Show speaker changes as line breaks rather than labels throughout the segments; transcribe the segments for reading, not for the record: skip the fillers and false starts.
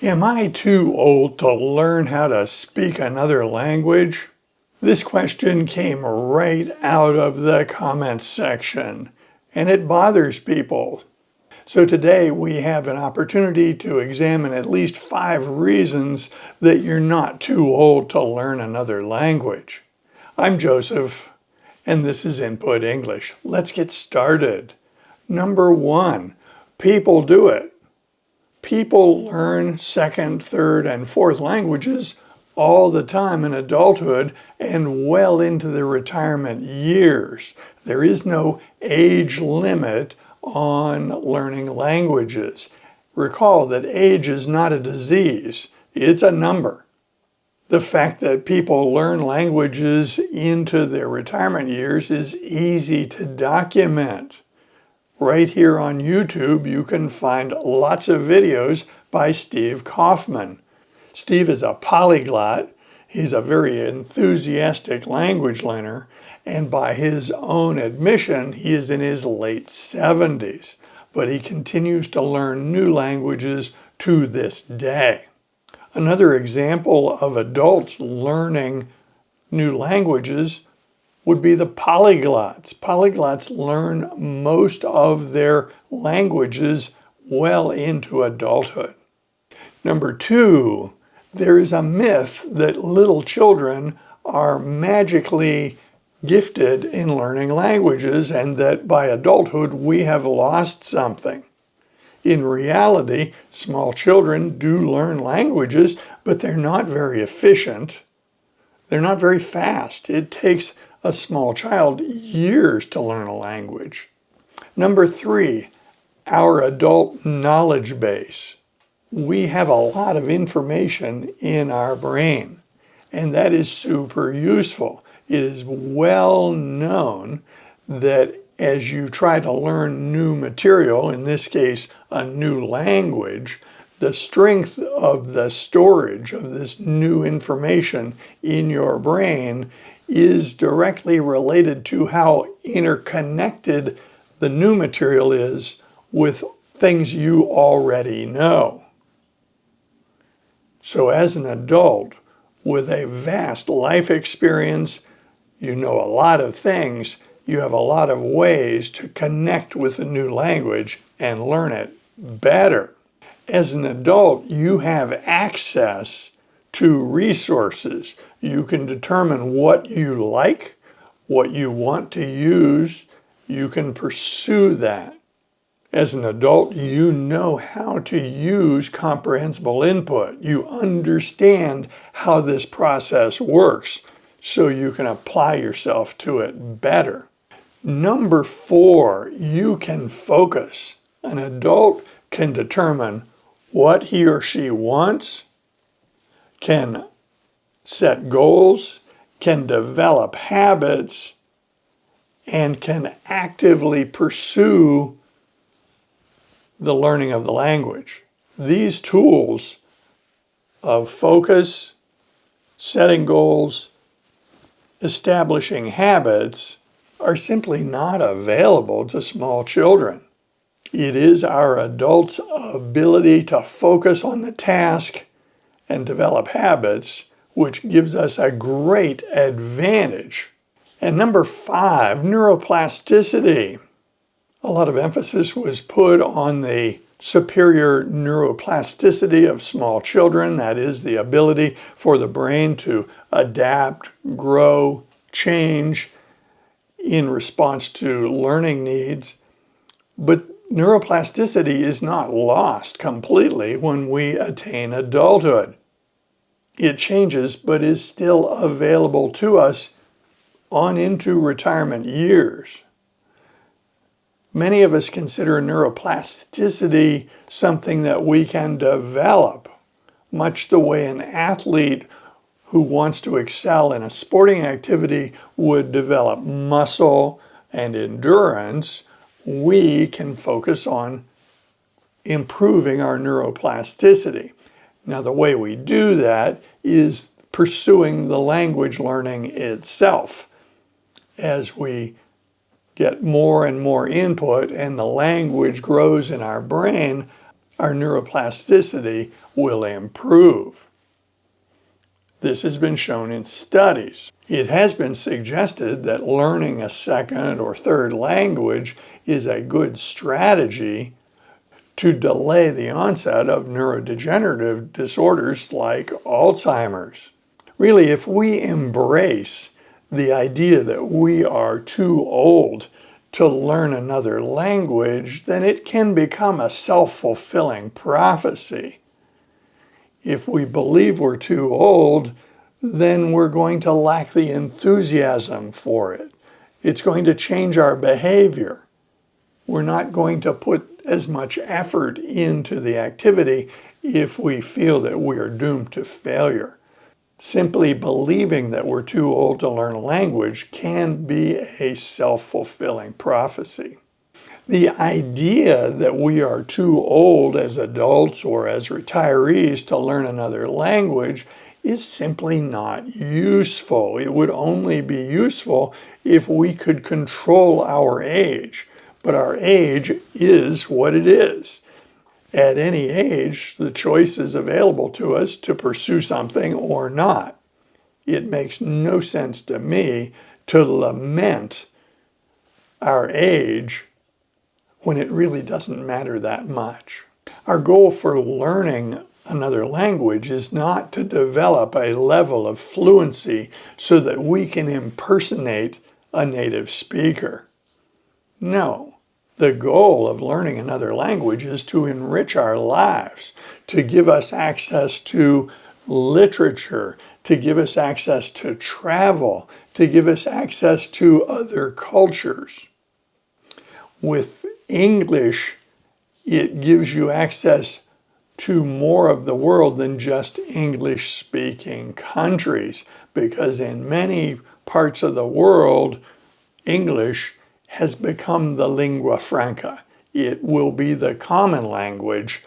Am I too old to learn how to speak another language? This question came right out of the comments section, and it bothers people. So today we have an opportunity to examine at least 5 reasons that you're not too old to learn another language. I'm Joseph, and this is Input English. Let's get started. Number 1, people do it. People learn second, third, and fourth languages all the time in adulthood and well into their retirement years. There is no age limit on learning languages. Recall that age is not a disease, it's a number. The fact that people learn languages into their retirement years is easy to document. Right here on YouTube, you can find lots of videos by Steve Kaufman. Steve is a polyglot. He's a very enthusiastic language learner, and by his own admission, he is in his late 70s, but he continues to learn new languages to this day. Another example of adults learning new languages would be the polyglots. Polyglots learn most of their languages well into adulthood. Number 2, there is a myth that little children are magically gifted in learning languages and that by adulthood we have lost something. In reality, small children do learn languages, but they're not very efficient. They're not very fast. It takes a small child years to learn a language. Number 3, our adult knowledge base. We have a lot of information in our brain, and that is super useful. It is well known that as you try to learn new material, in this case, a new language, the strength of the storage of this new information in your brain is directly related to how interconnected the new material is with things you already know. So as an adult with a vast life experience, you know a lot of things, you have a lot of ways to connect with the new language and learn it better. As an adult, you have access to resources. You can determine what you like, what you want to use. You can pursue that. As an adult, you know how to use comprehensible input. You understand how this process works, so you can apply yourself to it better. Number 4, you can focus. An adult can determine what he or she wants, can set goals, can develop habits, and can actively pursue the learning of the language. These tools of focus, setting goals, establishing habits are simply not available to small children. It is our adults' ability to focus on the task and develop habits which gives us a great advantage. And number 5, neuroplasticity. A lot of emphasis was put on the superior neuroplasticity of small children, that is, the ability for the brain to adapt, grow, change in response to learning needs. But neuroplasticity is not lost completely when we attain adulthood. It changes, but is still available to us on into retirement years. Many of us consider neuroplasticity something that we can develop, much the way an athlete who wants to excel in a sporting activity would develop muscle and endurance. We can focus on improving our neuroplasticity. Now, the way we do that is pursuing the language learning itself. As we get more and more input and the language grows in our brain, our neuroplasticity will improve. This has been shown in studies. It has been suggested that learning a second or third language is a good strategy to delay the onset of neurodegenerative disorders like Alzheimer's. Really, if we embrace the idea that we are too old to learn another language, then it can become a self-fulfilling prophecy. If we believe we're too old, then we're going to lack the enthusiasm for it. It's going to change our behavior. We're not going to put as much effort into the activity if we feel that we are doomed to failure. Simply believing that we're too old to learn a language can be a self-fulfilling prophecy. The idea that we are too old as adults or as retirees to learn another language is simply not useful. It would only be useful if we could control our age. But our age is what it is. At any age, the choice is available to us to pursue something or not. It makes no sense to me to lament our age when it really doesn't matter that much. Our goal for learning another language is not to develop a level of fluency so that we can impersonate a native speaker. No. The goal of learning another language is to enrich our lives, to give us access to literature, to give us access to travel, to give us access to other cultures. With English, it gives you access to more of the world than just English-speaking countries, because in many parts of the world, English has become the lingua franca. It will be the common language,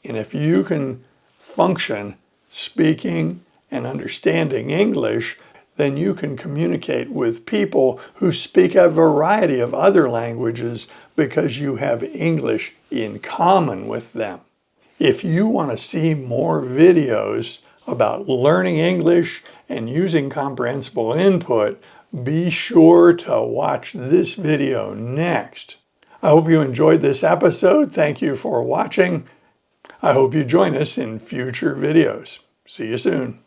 and if you can function speaking and understanding English, then you can communicate with people who speak a variety of other languages because you have English in common with them. If you want to see more videos about learning English and using comprehensible input, be sure to watch this video next. I hope you enjoyed this episode. Thank you for watching. I hope you join us in future videos. See you soon.